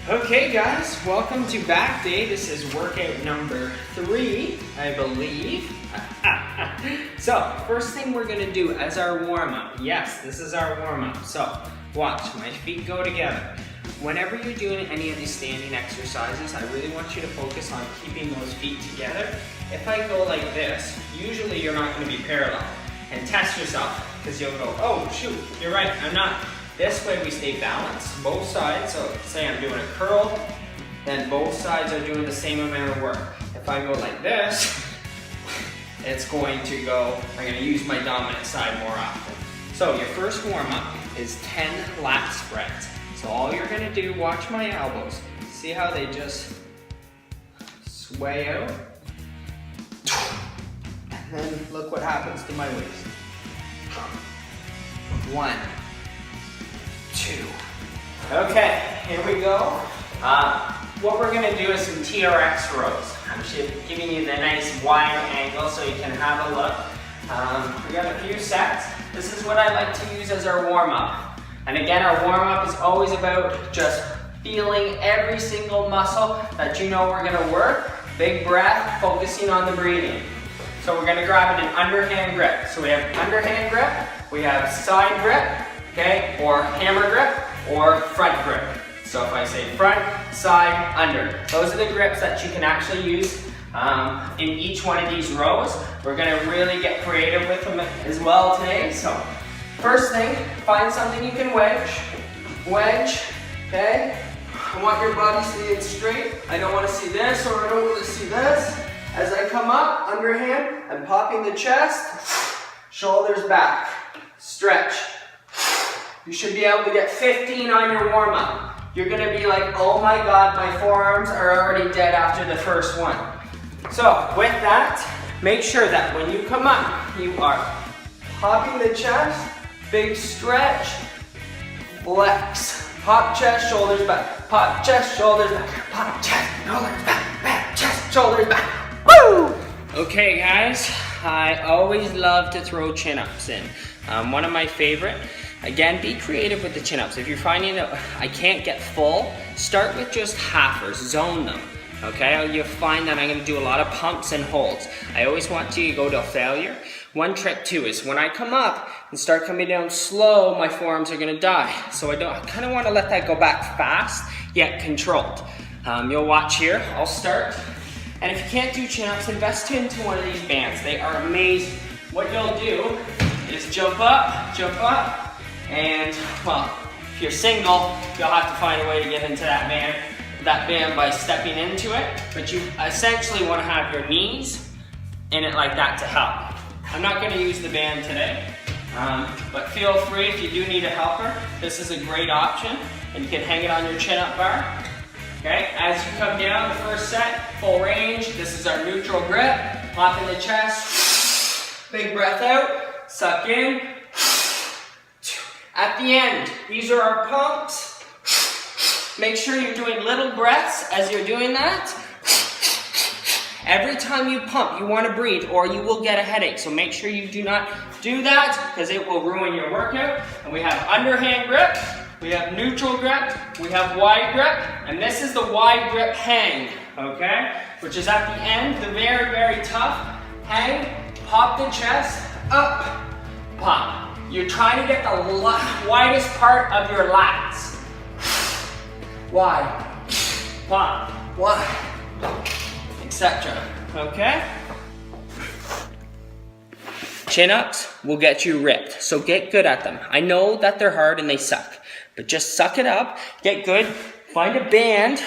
Okay guys, welcome to back day. This is workout number 3, I believe. So, first thing we're gonna do as our warm-up. Yes, this is our warm-up. So, watch, my feet go together. Whenever you're doing any of these standing exercises, I really want you to focus on keeping those feet together. If I go like this, usually you're not gonna be parallel. And test yourself, because you'll go, oh shoot, you're right, I'm not. This way we stay balanced, both sides. So say I'm doing a curl, then both sides are doing the same amount of work. If I go like this, it's going to go, I'm going to use my dominant side more often. So your first warm up is 10 lat spreads. So all you're going to do, watch my elbows. See how they just sway out? And then look what happens to my waist. 1, 2. Okay, here we go. What we're gonna do is some TRX rows. I'm giving you the nice wide angle so you can have a look. We got a few sets. This is what I like to use as our warm-up. And again, our warm-up is always about just feeling every single muscle that you know we're gonna work. Big breath, focusing on the breathing. So we're gonna grab it in underhand grip. So we have underhand grip, we have side grip, okay, or hammer grip, or front grip. So if I say front, side, under, those are the grips that you can actually use in each one of these rows. We're gonna really get creative with them as well today. So first thing, find something you can wedge, okay? I want your body staying straight. I don't wanna see this, or I don't wanna see this. As I come up, underhand, I'm popping the chest, shoulders back, stretch. You should be able to get 15 on your warm-up. You're gonna be like, oh my God, my forearms are already dead after the first one. So with that, make sure that when you come up, you are popping the chest, big stretch, flex. Pop chest, shoulders back, pop chest, shoulders back, pop chest, shoulders back, back chest, shoulders back. Woo! Okay guys, I always love to throw chin-ups in. One of my favorite. Again, be creative with the chin-ups. If you're finding that I can't get full, start with just halfers, zone them. Okay, you'll find that I'm gonna do a lot of pumps and holds. I always want you to go to a failure. One trick too is when I come up and start coming down slow, my forearms are gonna die. So I kind of want to let that go back fast, yet controlled. You'll watch here, I'll start. And if you can't do chin-ups, invest into one of these bands. They are amazing. What you'll do is jump up, and well, if you're single, you'll have to find a way to get into that band by stepping into it. But you essentially want to have your knees in it like that to help. I'm not going to use the band today, but feel free if you do need a helper. This is a great option, and you can hang it on your chin-up bar. Okay, as you come down, the first set, full range. This is our neutral grip. Pop in the chest, big breath out, suck in. At the end, these are our pumps. Make sure you're doing little breaths as you're doing that. Every time you pump, you want to breathe or you will get a headache. So make sure you do not do that because it will ruin your workout. And we have underhand grip. We have neutral grip, we have wide grip, and this is the wide grip hang, okay? Which is at the end, the very, very tough hang, pop the chest, up, pop. You're trying to get the widest part of your lats. Wide, pop, wide, etc. Okay? Chin-ups will get you ripped, so get good at them. I know that they're hard and they suck. But just suck it up, get good, find a band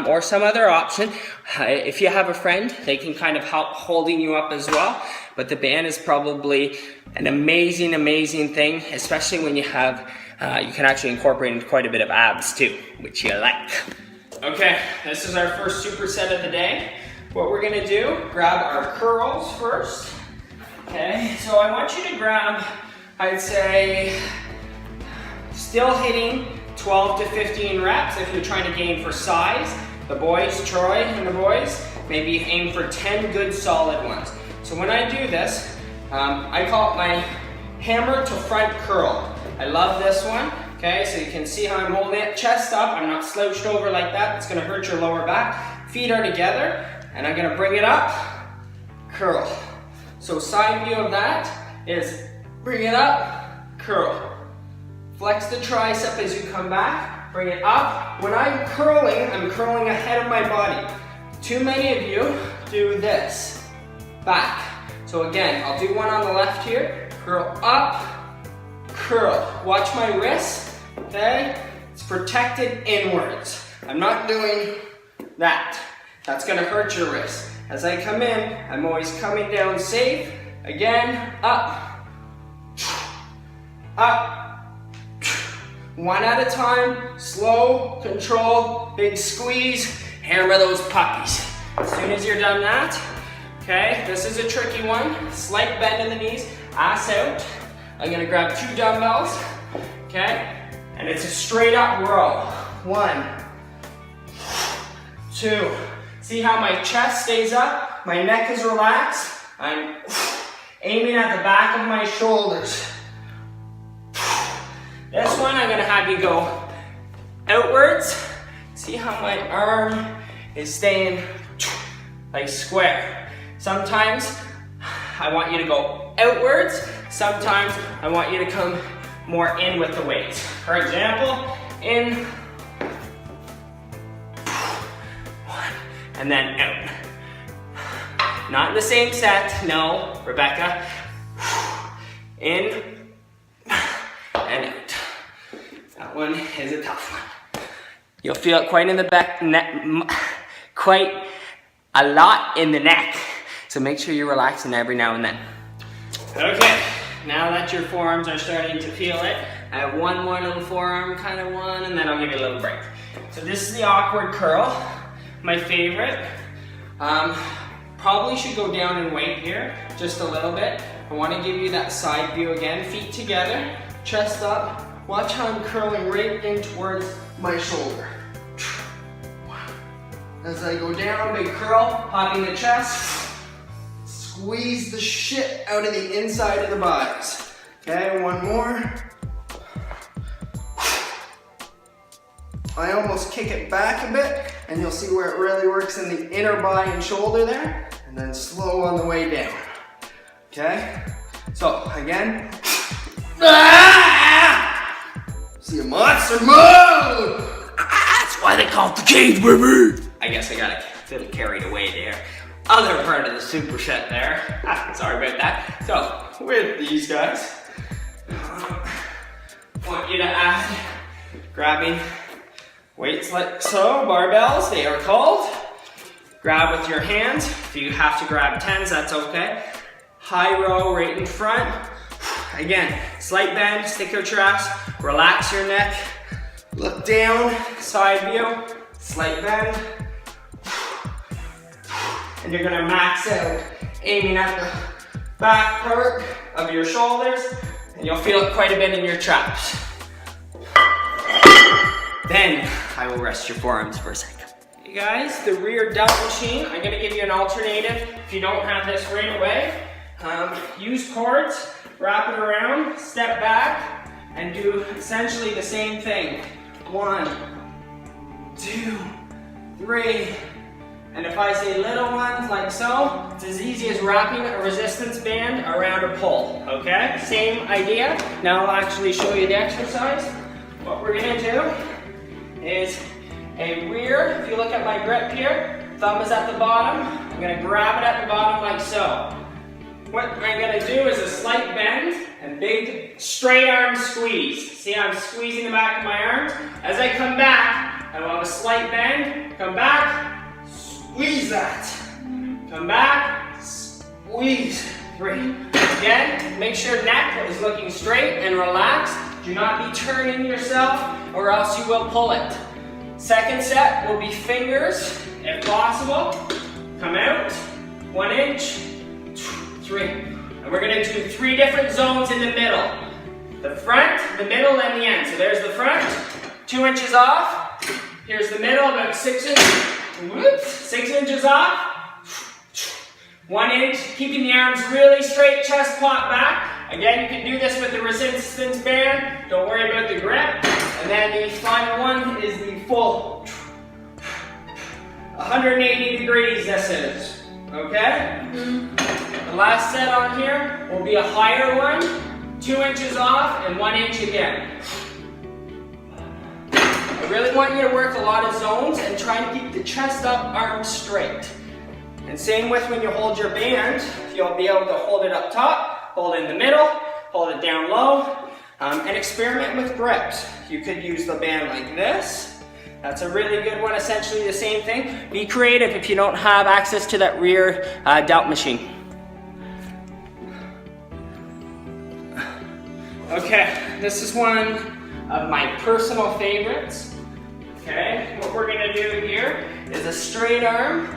or some other option. If you have a friend, they can kind of help holding you up as well. But the band is probably an amazing, amazing thing, especially when you have, you can actually incorporate into quite a bit of abs too, which you like. Okay, this is our first superset of the day. What we're gonna do, grab our curls first. Okay, so I want you to grab, I'd say, still hitting 12 to 15 reps if you're trying to gain for size. The boys, Troy and the boys, maybe aim for 10 good solid ones. So when I do this, I call it my hammer to front curl. I love this one. Okay, so you can see how I'm holding it. Chest up, I'm not slouched over like that. It's gonna hurt your lower back. Feet are together, and I'm gonna bring it up, curl. So side view of that is bring it up, curl. Flex the tricep as you come back, bring it up. When I'm curling ahead of my body. Too many of you do this, back. So again, I'll do one on the left here, curl up, curl. Watch my wrist, okay? It's protected inwards. I'm not doing that. That's gonna hurt your wrist. As I come in, I'm always coming down safe. Again, up, up. One at a time, slow, controlled, big squeeze, hammer those puppies. As soon as you're done that, okay, this is a tricky one. Slight bend in the knees, ass out. I'm gonna grab 2 dumbbells, okay? And it's a straight up row. 1, 2. See how my chest stays up? My neck is relaxed. I'm aiming at the back of my shoulders. This one, I'm gonna have you go outwards. See how my arm is staying like square. Sometimes I want you to go outwards. Sometimes I want you to come more in with the weights. For example, in, 1, and then out. Not in the same set, no, Rebecca. In, and out. That one is a tough one. You'll feel it quite in the back, quite a lot in the neck. So make sure you're relaxing every now and then. Okay, now that your forearms are starting to feel it, I have one more little forearm kind of one, and then I'll give you a little break. So this is the awkward curl, my favorite. Probably should go down in weight here, just a little bit. I want to give you that side view again, feet together, chest up. Watch how I'm curling right in towards my shoulder. As I go down, big curl, popping the chest. Squeeze the shit out of the inside of the bodies. Okay, one more. I almost kick it back a bit, and you'll see where it really works in the inner body and shoulder there, and then slow on the way down. Okay? So, again. See a monster move! That's why they call it the cage, baby! I guess I got a little carried away there. Other part of the superset there. Sorry about that. So, with these guys, want you to add grabbing weights like so, barbells, they are called. Grab with your hands. If you have to grab 10s, that's okay. High row right in front. Again, slight bend, stick your chest, relax your neck. Look down, side view, slight bend. And you're gonna max out, aiming at the back part of your shoulders, and you'll feel it quite a bit in your traps. Then I will rest your forearms for a second. You guys, the rear delt machine, I'm gonna give you an alternative if you don't have this right away. Use cords, wrap it around, step back, and do essentially the same thing. 1, 2, 3, and if I say little ones like so, it's as easy as wrapping a resistance band around a pole, okay? Same idea. Now I'll actually show you the exercise. What we're gonna do is a rear, if you look at my grip here, thumb is at the bottom, I'm gonna grab it at the bottom like so. What I'm gonna do is a slight bend and big straight arm squeeze. See how I'm squeezing the back of my arms? As I come back, I will have a slight bend, come back, squeeze that. Come back, squeeze. 3. Again, make sure neck is looking straight and relaxed. Do not be turning yourself or else you will pull it. Second set will be fingers, if possible. Come out, 1 inch, 3. And we're gonna do 3 different zones in the middle. The front, the middle, and the end. So there's the front, 2 inches off. Here's the middle, about 6 inches. Whoops, 6 inches off. 1 inch, keeping the arms really straight, chest pop back. Again, you can do this with the resistance band. Don't worry about the grip. 180 degrees this is, okay? The last set on here will be a higher one, 2 inches off and 1 inch again. I really want you to work a lot of zones and try to keep the chest up, arms straight. And same with when you hold your band, you'll be able to hold it up top, hold it in the middle, hold it down low, and experiment with grips. You could use the band like this. That's a really good one, essentially the same thing. Be creative if you don't have access to that rear delt machine. Okay, this is one of my personal favorites. Okay, what we're gonna do here is a straight arm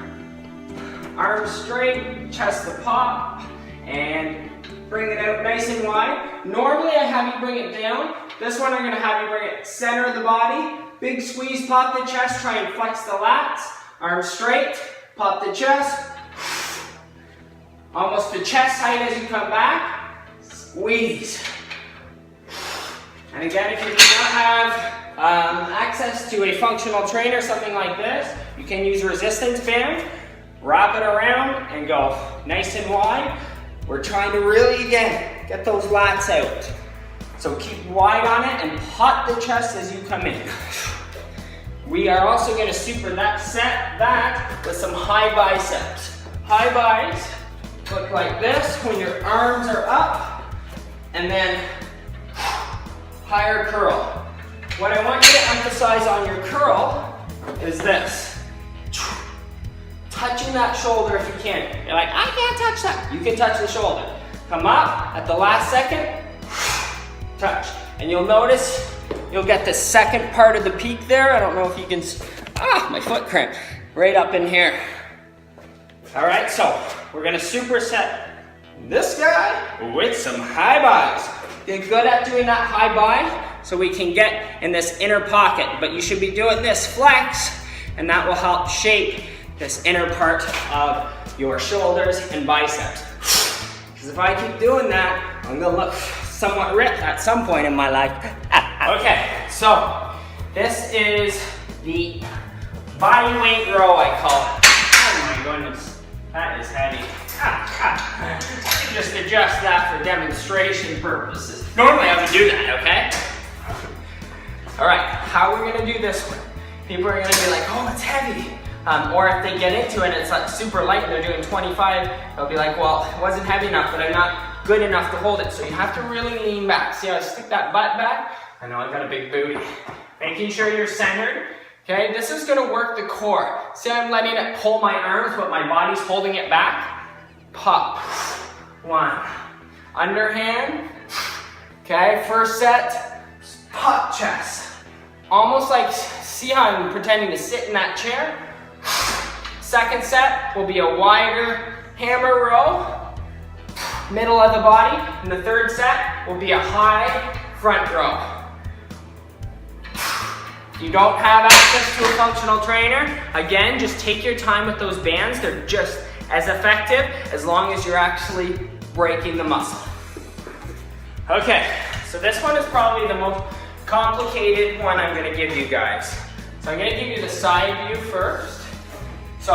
straight, chest to pop, and bring it out nice and wide. Normally I have you bring it down. This one I'm gonna have you bring it center of the body. Big squeeze, pop the chest, try and flex the lats. Arms straight, pop the chest. Almost to chest height as you come back. Squeeze. And again, if you do not have access to a functional trainer, something like this, you can use a resistance band, wrap it around, and go nice and wide. We're trying to really, again, get those lats out. So keep wide on it and pop the chest as you come in. We are also going to super that with some high biceps. High biceps look like this when your arms are up, and then higher curl. What I want you to emphasize on your curl is this. Touching that shoulder if you can. You're like, I can't touch that. You can touch the shoulder. Come up at the last second, touch. And you'll notice you'll get the second part of the peak there. I don't know if you can, my foot cramped. Right up in here. All right, so we're gonna superset this guy with some high buys. Get good at doing that high buy so we can get in this inner pocket. But you should be doing this flex, and that will help shape this inner part of your shoulders and biceps. Because if I keep doing that, I'm gonna look somewhat ripped at some point in my life. Okay, so this is the body weight row, I call it. Oh my goodness, that is heavy. Just adjust that for demonstration purposes. Normally I would do that, okay? All right, how are we gonna do this one? People are gonna be like, oh, it's heavy. Or if they get into it and it's like super light and they're doing 25, they'll be like, well, it wasn't heavy enough, but I'm not good enough to hold it. So you have to really lean back. See how I stick that butt back? I know I got a big booty. Making sure you're centered. Okay, this is gonna work the core. See, I'm letting it pull my arms, but my body's holding it back. Pop. One. Underhand. Okay, first set, pop chest. Almost like, see how I'm pretending to sit in that chair? Second set will be a wider hammer row, middle of the body, and the third set will be a high front row. If you don't have access to a functional trainer, again, just take your time with those bands. They're just as effective as long as you're actually breaking the muscle. Okay, so this one is probably the most complicated one I'm gonna give you guys. So I'm gonna give you the side view first. So,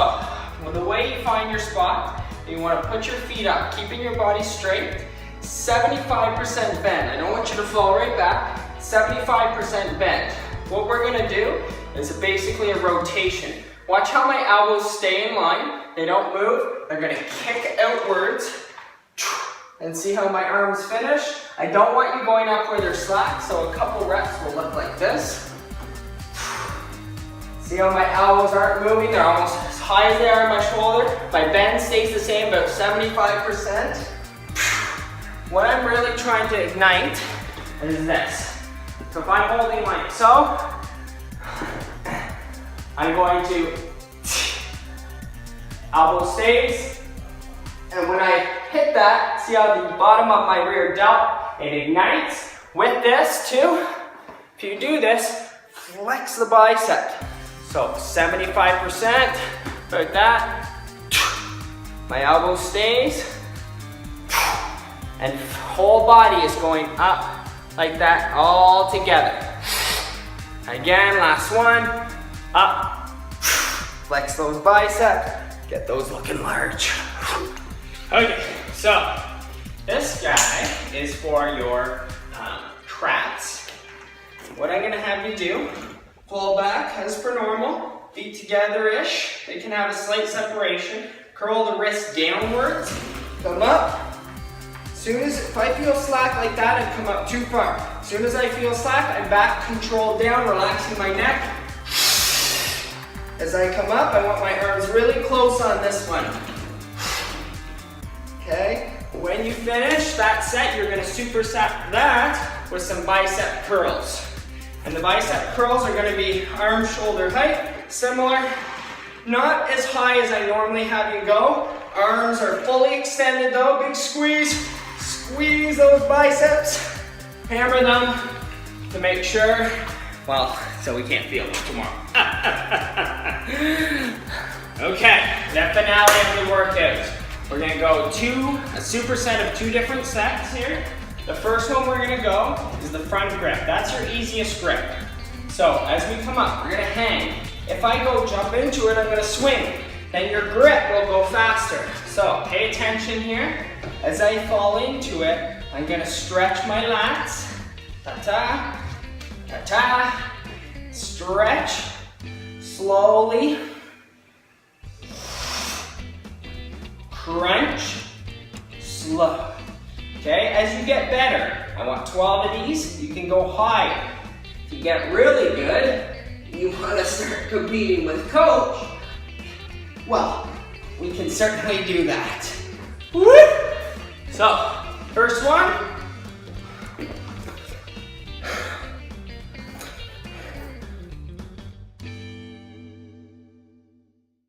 well, the way you find your spot, you wanna put your feet up, keeping your body straight, 75% bend. I don't want you to fall right back, 75% bend. What we're gonna do is basically a rotation. Watch how my elbows stay in line. They don't move. They're gonna kick outwards. And see how my arms finish? I don't want you going up where they're slack, so a couple reps will look like this. See how my elbows aren't moving? They're almost as high as they are on my shoulder. My bend stays the same, about 75%. What I'm really trying to ignite is this. So if I'm holding like so, I'm going to elbow stays, and when I hit that, see how the bottom of my rear delt, it ignites. With this too, if you do this, flex the bicep. So 75%, like that. My elbow stays, and whole body is going up like that all together. Again, last one, up, Flex those biceps. Get those looking large. Okay, so this guy is for your traps. What I'm gonna have you do, pull back as per normal, feet together-ish. They can have a slight separation. Curl the wrist downwards, come up. Soon as, if I feel slack like that, I come up too far. As soon as I feel slack, I'm back, control down, relaxing my neck. As I come up, I want my arms really close on this one. Okay, when you finish that set, you're gonna superset that with some bicep curls. And the bicep curls are gonna be arm shoulder height, similar. Not as high as I normally have you go. Arms are fully extended though, big squeeze. Squeeze those biceps, hammer them to make sure, well, so we can't feel them tomorrow. Okay, the finale of the workout. We're gonna go a superset of 2 different sets here. The first one we're gonna go is the front grip. That's your easiest grip. So as we come up, we're gonna hang. If I go jump into it, I'm gonna swing. Then your grip will go faster. So pay attention here. As I fall into it, I'm gonna stretch my lats. Ta-ta, ta-ta. Stretch, slowly. Crunch, slow. Okay, as you get better, I want 12 of these. You can go higher. If you get really good, you wanna start competing with coach. Well, we can certainly do that. Woo! So, first one,